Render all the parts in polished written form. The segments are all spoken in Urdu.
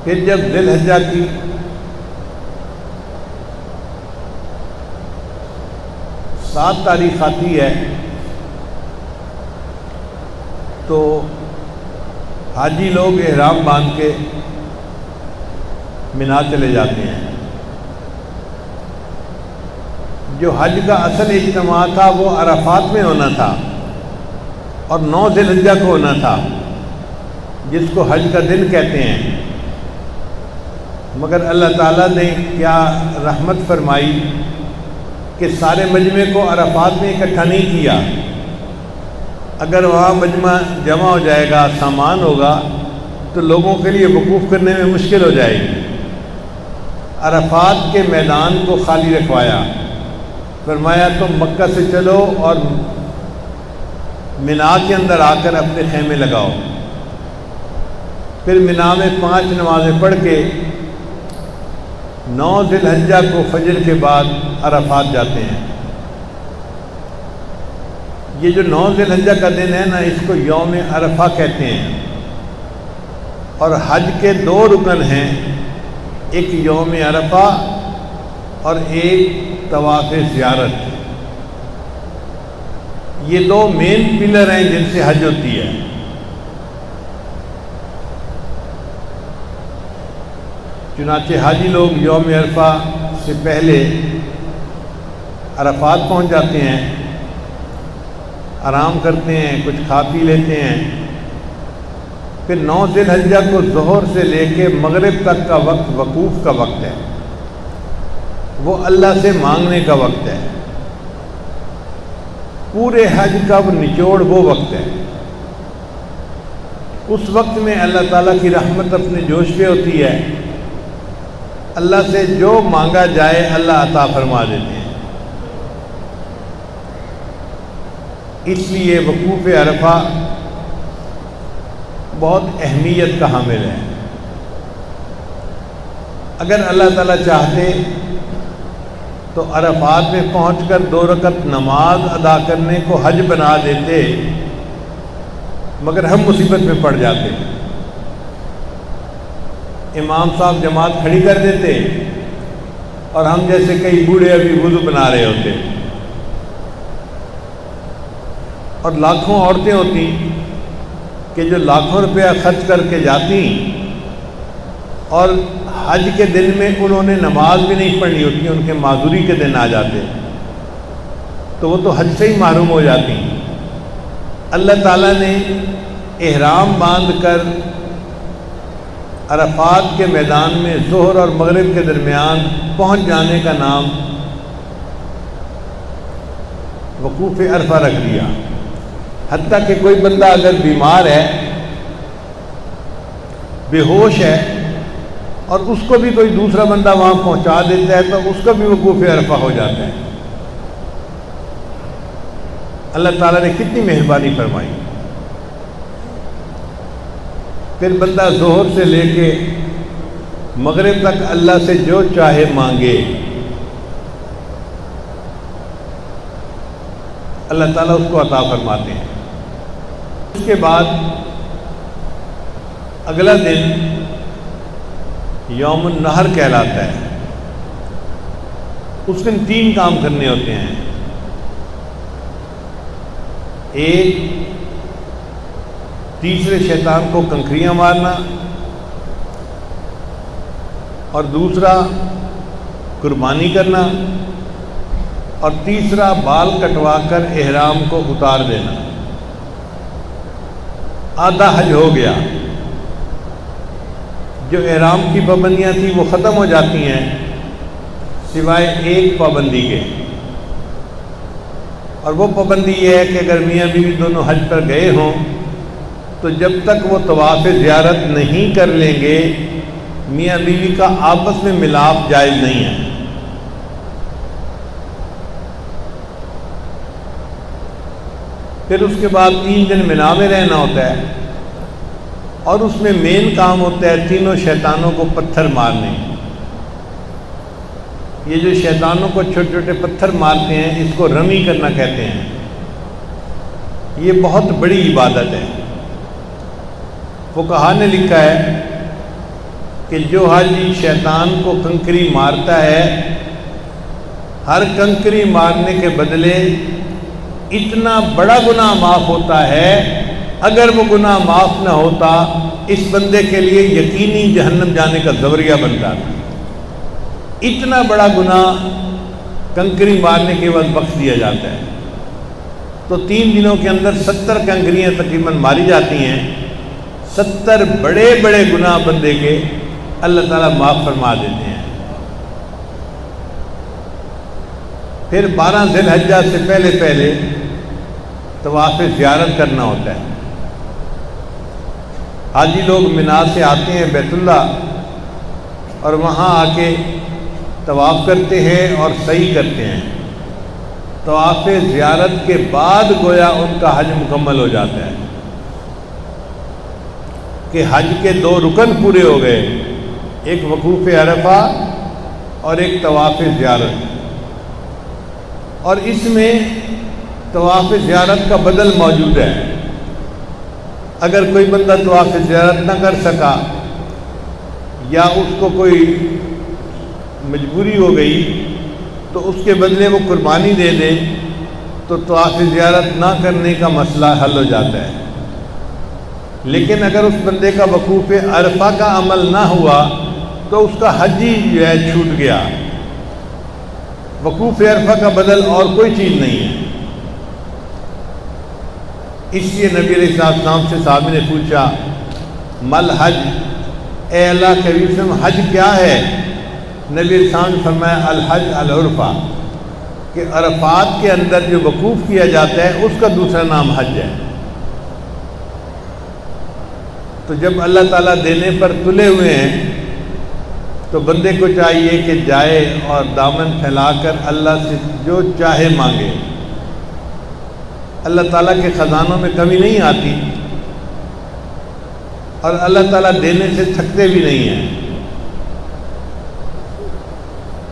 پھر جب ذی الحجہ کی 7 تاریخ آتی ہے تو حاجی لوگ احرام باندھ کے مینا چلے جاتے ہیں۔ جو حج کا اصل اجتماع تھا وہ عرفات میں ہونا تھا اور 9 ذی الحجہ کو ہونا تھا، جس کو حج کا دن کہتے ہیں، مگر اللہ تعالیٰ نے کیا رحمت فرمائی کہ سارے مجمع کو عرفات میں اکٹھا نہیں کیا۔ اگر وہاں مجمع جمع ہو جائے گا، سامان ہوگا، تو لوگوں کے لیے وقوف کرنے میں مشکل ہو جائے گی۔ عرفات کے میدان کو خالی رکھوایا، فرمایا تم مکہ سے چلو اور مینا کے اندر آ کر اپنے خیمے لگاؤ۔ پھر مینا میں 5 نمازیں پڑھ کے 9 ذی الحجہ کو فجر کے بعد عرفات جاتے ہیں۔ یہ جو 9 ذی الحجہ کا دن ہے نا، اس کو یوم عرفہ کہتے ہیں، اور حج کے 2 رکن ہیں، ایک یوم عرفہ اور ایک طواف زیارت۔ یہ 2 مین پلر ہیں جن سے حج ہوتی ہے۔ چنانچہ حاجی لوگ یوم عرفہ سے پہلے عرفات پہنچ جاتے ہیں، آرام کرتے ہیں، کچھ کھا پی لیتے ہیں۔ پھر 9 ذی الحجہ کو ظہر سے لے کے مغرب تک کا وقت وقوف کا وقت ہے، وہ اللہ سے مانگنے کا وقت ہے۔ پورے حج کا نچوڑ وہ وقت ہے۔ اس وقت میں اللہ تعالیٰ کی رحمت اپنے جوش پہ ہوتی ہے، اللہ سے جو مانگا جائے اللہ عطا فرما دیتے ہیں۔ اس لیے وقوف عرفہ بہت اہمیت کا حامل ہے۔ اگر اللہ تعالیٰ چاہتے تو عرفات میں پہنچ کر 2 رکعت نماز ادا کرنے کو حج بنا دیتے، مگر ہم مصیبت میں پڑ جاتے۔ امام صاحب جماعت کھڑی کر دیتے اور ہم جیسے کئی بوڑھے ابھی وضو بنا رہے ہوتے، اور لاکھوں عورتیں ہوتی کہ جو لاکھوں روپیہ خرچ کر کے جاتی اور حج کے دن میں انہوں نے نماز بھی نہیں پڑھنی ہوتی، ان کے معذوری کے دن آ جاتے، تو وہ تو حج سے ہی محروم ہو جاتی۔ اللہ تعالیٰ نے احرام باندھ کر عرفات کے میدان میں ظہر اور مغرب کے درمیان پہنچ جانے کا نام وقوف عرفہ رکھ دیا۔ حتیٰ کہ کوئی بندہ اگر بیمار ہے، بے ہوش ہے، اور اس کو بھی کوئی دوسرا بندہ وہاں پہنچا دیتا ہے تو اس کا بھی وقوف عرفہ ہو جاتا ہے۔ اللہ تعالیٰ نے کتنی مہربانی فرمائی۔ پھر بندہ ظہر سے لے کے مغرب تک اللہ سے جو چاہے مانگے، اللہ تعالیٰ اس کو عطا فرماتے ہیں۔ اس کے بعد اگلا دن یوم النحر کہلاتا ہے۔ اس دن 3 کام کرنے ہوتے ہیں۔ ایک، تیسرے شیطان کو کنکریاں مارنا، اور دوسرا قربانی کرنا، اور تیسرا بال کٹوا کر احرام کو اتار دینا۔ آدھا حج ہو گیا۔ جو احرام کی پابندیاں تھیں وہ ختم ہو جاتی ہیں، سوائے ایک پابندی کے، اور وہ پابندی یہ ہے کہ اگر میاں بیوی دونوں حج پر گئے ہوں تو جب تک وہ طواف زیارت نہیں کر لیں گے، میاں بیوی کا آپس میں ملاپ جائز نہیں ہے۔ پھر اس کے بعد 3 دن مینا میں رہنا ہوتا ہے، اور اس میں مین کام ہوتا ہے تینوں شیطانوں کو پتھر مارنے۔ یہ جو شیطانوں کو چھوٹے چھوٹے پتھر مارتے ہیں، اس کو رمی کرنا کہتے ہیں۔ یہ بہت بڑی عبادت ہے۔ فقہا نے لکھا ہے کہ جو حاجی شیطان کو کنکری مارتا ہے، ہر کنکری مارنے کے بدلے اتنا بڑا گناہ معاف ہوتا ہے، اگر وہ گناہ معاف نہ ہوتا اس بندے کے لیے یقینی جہنم جانے کا ذریعہ بنتا تھا۔ اتنا بڑا گناہ کنکری مارنے کے بعد بخش دیا جاتا ہے۔ تو 3 دنوں کے اندر 70 کنکریاں تقریباً ماری جاتی ہیں، 70 بڑے بڑے گناہ بندے کے اللہ تعالیٰ معاف فرما دیتے ہیں۔ پھر 12 ذی الحجہ سے پہلے طواف زیارت کرنا ہوتا ہے۔ حاجی لوگ منا سے آتے ہیں بیت اللہ اور وہاں آ کے طواف کرتے ہیں اور سعی کرتے ہیں۔ طواف زیارت کے بعد گویا ان کا حج مکمل ہو جاتا ہے کہ حج کے 2 رکن پورے ہو گئے، ایک وقوف عرفہ اور ایک طواف زیارت۔ اور اس میں طواف زیارت کا بدل موجود ہے۔ اگر کوئی بندہ طواف زیارت نہ کر سکا یا اس کو کوئی مجبوری ہو گئی تو اس کے بدلے وہ قربانی دے دے تو طواف زیارت نہ کرنے کا مسئلہ حل ہو جاتا ہے۔ لیکن اگر اس بندے کا وقوف عرفہ کا عمل نہ ہوا تو اس کا حج ہی جو ہے چھوٹ گیا۔ وقوف عرفہ کا بدل اور کوئی چیز نہیں ہے۔ اس لیے نبی علیہ السلام سے صحابی نے پوچھا مل حج، اے اللہ کے نبی صلی اللہ علیہ وسلم حج کیا ہے؟ نبی علیہ السلام نے فرمایا الحج العرفہ، کہ عرفات کے اندر جو وقوف کیا جاتا ہے اس کا دوسرا نام حج ہے۔ تو جب اللہ تعالیٰ دینے پر تلے ہوئے ہیں تو بندے کو چاہیے کہ جائے اور دامن پھیلا کر اللہ سے جو چاہے مانگے۔ اللہ تعالیٰ کے خزانوں میں کمی نہیں آتی اور اللہ تعالیٰ دینے سے تھکتے بھی نہیں ہیں۔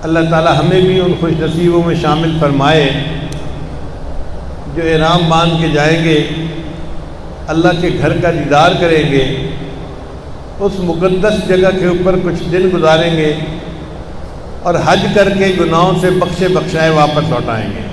اللہ تعالیٰ ہمیں بھی ان خوش نصیبوں میں شامل فرمائے جو احرام باندھ کے جائیں گے، اللہ کے گھر کا دیدار کریں گے، اس مقدس جگہ کے اوپر کچھ دن گزاریں گے اور حج کر کے گناہوں سے بخشے بخشائے واپس لوٹائیں گے۔